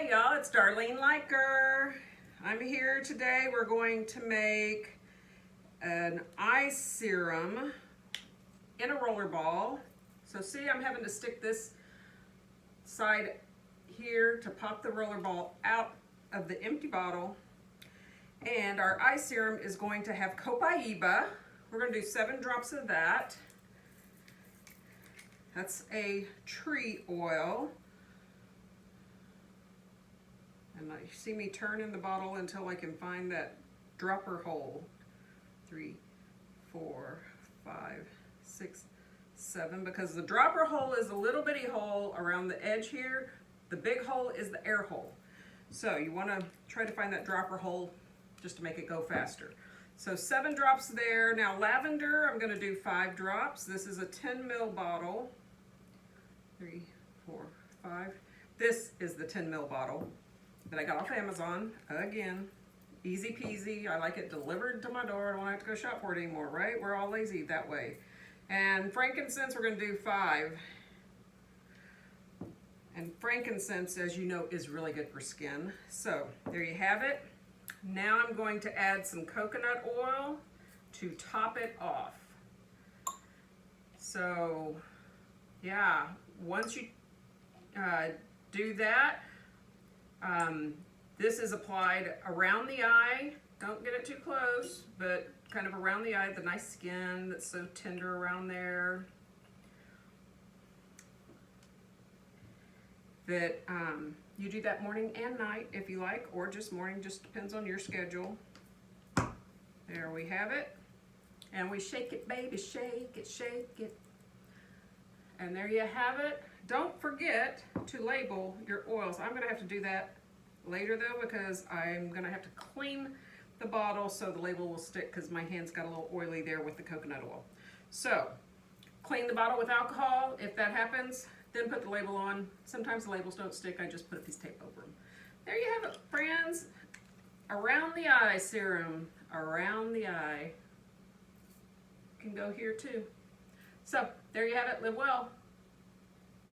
Hey y'all, it's Darlene Liker. I'm here today. We're going to make an eye serum in a roller ball. So see, I'm having to stick this side here to pop the roller ball out of the empty bottle. And our eye serum is going to have Copaiba. We're going to do 7 drops of that. That's a tree oil. And you see me turning the bottle until I can find that dropper hole. 3, 4, 5, 6, 7. Because the dropper hole is a little bitty hole around the edge here. The big hole is the air hole. So you want to try to find that dropper hole just to make it go faster. So 7 drops there. Now lavender, I'm going to do 5 drops. This is a 10 ml bottle. 3, 4, 5. This is the 10 ml bottle that I got off Amazon. Again, easy peasy. I like it delivered to my door. I don't have to go shop for it anymore, right? We're all lazy that way. And frankincense, we're going to do 5. And frankincense, as you know, is really good for skin. So there you have it. Now I'm going to add some coconut oil to top it off. So yeah, once you do that, this is applied around the eye. Don't get it too close, but kind of around the eye, the nice skin that's so tender around there. That you do that morning and night if you like, or just morning, just depends on your schedule. There we have it. And we shake it, baby, shake it, shake it. And there you have it. Don't forget to label your oils. I'm gonna have to do that later though, because I'm gonna have to clean the bottle so the label will stick, because my hands got a little oily there with the coconut oil. So clean the bottle with alcohol. If that happens, then put the label on. Sometimes the labels don't stick. I just put a piece of tape over them. There you have it, friends. Around the eye serum. Around the eye. Can go here too. So there you have it. Live well.